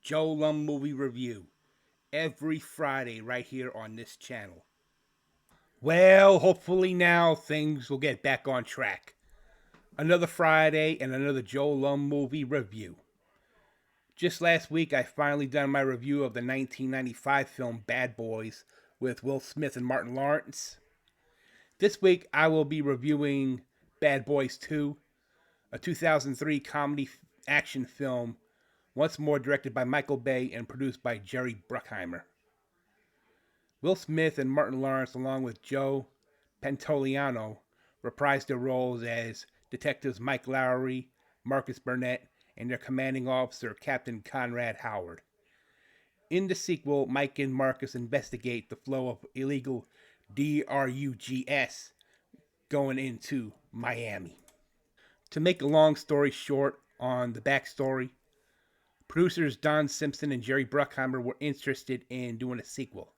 JoeLumb movie review every Friday right here on this channel. Well, hopefully now things will get back on track. Another Friday and another JoeLumb movie review. Just last week, I finally done my review of the 1995 film Bad Boys with Will Smith and Martin Lawrence. This week, I will be reviewing Bad Boys 2, a 2003 comedy action film, once more directed by Michael Bay and produced by Jerry Bruckheimer. Will Smith and Martin Lawrence, along with Joe Pantoliano, reprised their roles as detectives Mike Lowry, Marcus Burnett, and their commanding officer, Captain Conrad Howard. In the sequel, Mike and Marcus investigate the flow of illegal drugs going into Miami. To make a long story short on the backstory, producers Don Simpson and Jerry Bruckheimer were interested in doing a sequel.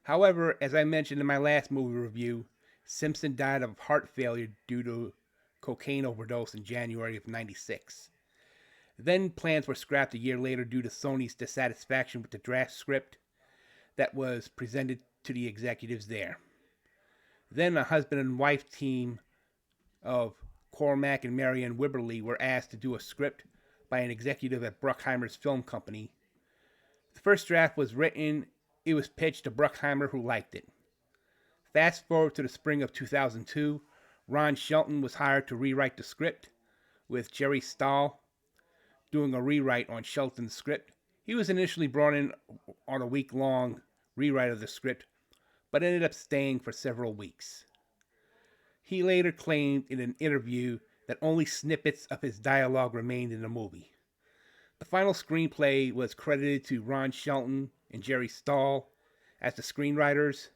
However, as I mentioned in my last movie review, Simpson died of heart failure due to cocaine overdose in January of '96. Then plans were scrapped a year later due to Sony's dissatisfaction with the draft script that was presented to the executives there. Then a husband and wife team of Cormac and Marianne Wibberley were asked to do a script by an executive at Bruckheimer's film company. The first draft was written. It was pitched to Bruckheimer, who liked it. Fast forward to the spring of 2002, Ron Shelton was hired to rewrite the script, with Jerry Stahl doing a rewrite on Shelton's script. He was initially brought in on a week-long rewrite of the script, but ended up staying for several weeks. He later claimed in an interview that only snippets of his dialogue remained in the movie. The final screenplay was credited to Ron Shelton and Jerry Stahl as the screenwriters,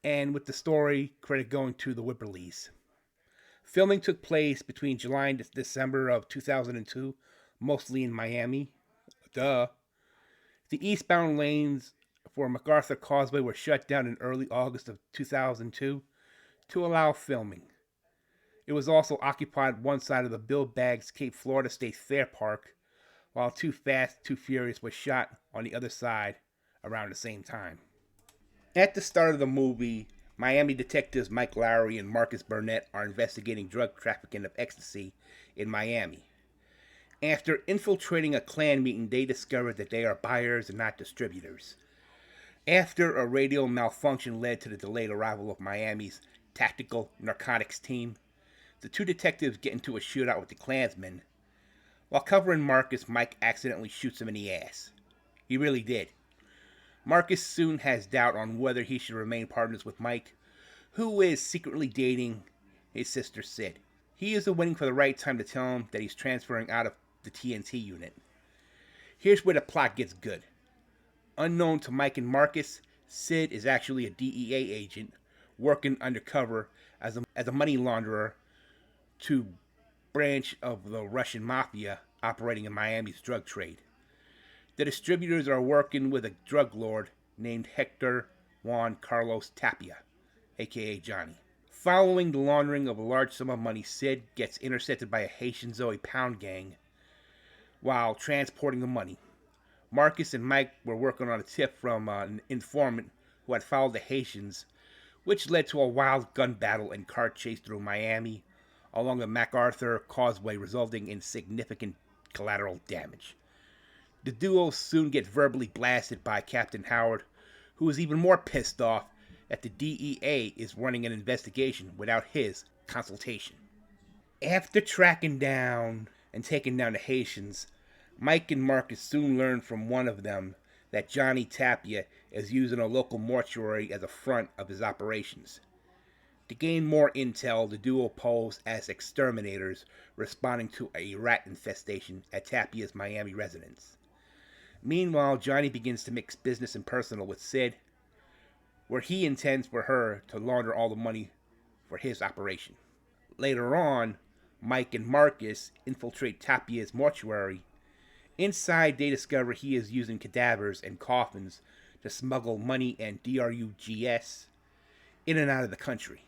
and with the story credit going to the Wibberleys. Filming took place between July and December of 2002, mostly in Miami. Duh. The eastbound lanes for MacArthur Causeway were shut down in early August of 2002 to allow filming. It was also occupied one side of the Bill Baggs Cape Florida State Fair Park, while Too Fast, Too Furious was shot on the other side around the same time. At the start of the movie, Miami detectives Mike Lowry and Marcus Burnett are investigating drug trafficking of ecstasy in Miami. After infiltrating a Klan meeting, they discover that they are buyers and not distributors. After a radio malfunction led to the delayed arrival of Miami's tactical narcotics team, the two detectives get into a shootout with the Klansmen. While covering Marcus, Mike accidentally shoots him in the ass. He really did. Marcus soon has doubt on whether he should remain partners with Mike, who is secretly dating his sister Sid. He is waiting for the right time to tell him that he's transferring out of the TNT unit. Here's where the plot gets good. Unknown to Mike and Marcus, Sid is actually a DEA agent working undercover as a money launderer to branch of the Russian mafia operating in Miami's drug trade. The distributors are working with a drug lord named Hector Juan Carlos Tapia, aka Johnny. Following the laundering of a large sum of money, Sid gets intercepted by a Haitian Zoe Pound gang while transporting the money. Marcus and Mike were working on a tip from an informant who had followed the Haitians, which led to a wild gun battle and car chase through Miami along the MacArthur Causeway, resulting in significant collateral damage. The duo soon get verbally blasted by Captain Howard, who is even more pissed off that the DEA is running an investigation without his consultation. After tracking down and taking down the Haitians, Mike and Marcus soon learn from one of them that Johnny Tapia is using a local mortuary as a front of his operations. To gain more intel, the duo pose as exterminators responding to a rat infestation at Tapia's Miami residence. Meanwhile, Johnny begins to mix business and personal with Sid, where he intends for her to launder all the money for his operation. Later on, Mike and Marcus infiltrate Tapia's mortuary. Inside, they discover he is using cadavers and coffins to smuggle money and drugs in and out of the country.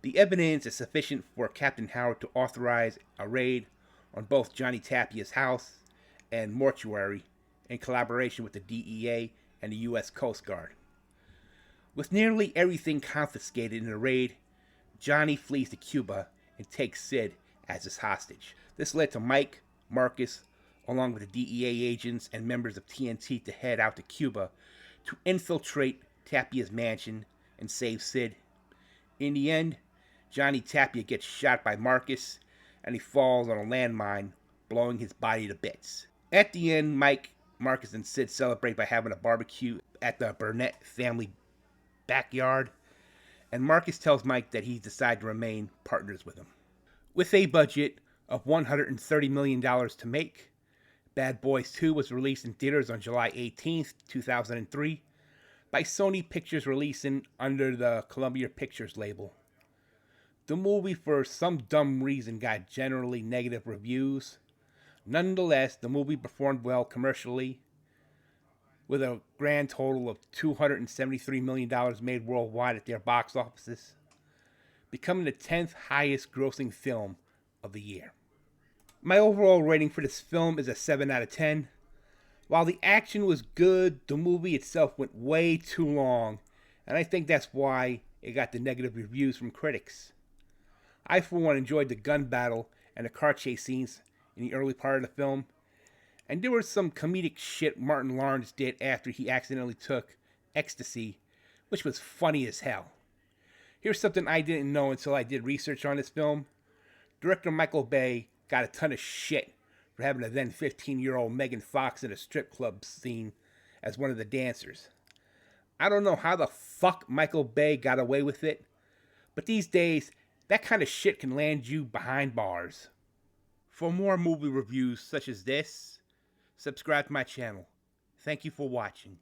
The evidence is sufficient for Captain Howard to authorize a raid on both Johnny Tapia's house and mortuary in collaboration with the DEA and the U.S. Coast Guard. With nearly everything confiscated in the raid, Johnny flees to Cuba and takes Sid as his hostage. This led to Mike, Marcus, along with the DEA agents and members of TNT to head out to Cuba to infiltrate Tapia's mansion and save Sid. In the end, Johnny Tapia gets shot by Marcus and he falls on a landmine, blowing his body to bits. At the end, Mike, Marcus, and Sid celebrate by having a barbecue at the Burnett family backyard, and Marcus tells Mike that he's decided to remain partners with him. With a budget of $130 million to make, Bad Boys 2 was released in theaters on July 18th, 2003, by Sony Pictures releasing under the Columbia Pictures label. The movie, for some dumb reason, got generally negative reviews. Nonetheless, the movie performed well commercially, with a grand total of $273 million made worldwide at their box offices, becoming the 10th highest grossing film of the year. My overall rating for this film is a 7 out of 10. While the action was good, the movie itself went way too long, and I think that's why it got the negative reviews from critics. I, for one, enjoyed the gun battle and the car chase scenes in the early part of the film, and there was some comedic shit Martin Lawrence did after he accidentally took ecstasy, which was funny as hell. Here's something I didn't know until I did research on this film. Director Michael Bay got a ton of shit for having a then 15-year-old Megan Fox in a strip club scene as one of the dancers. I don't know how the fuck Michael Bay got away with it, but these days, that kind of shit can land you behind bars. For more movie reviews such as this, subscribe to my channel. Thank you for watching.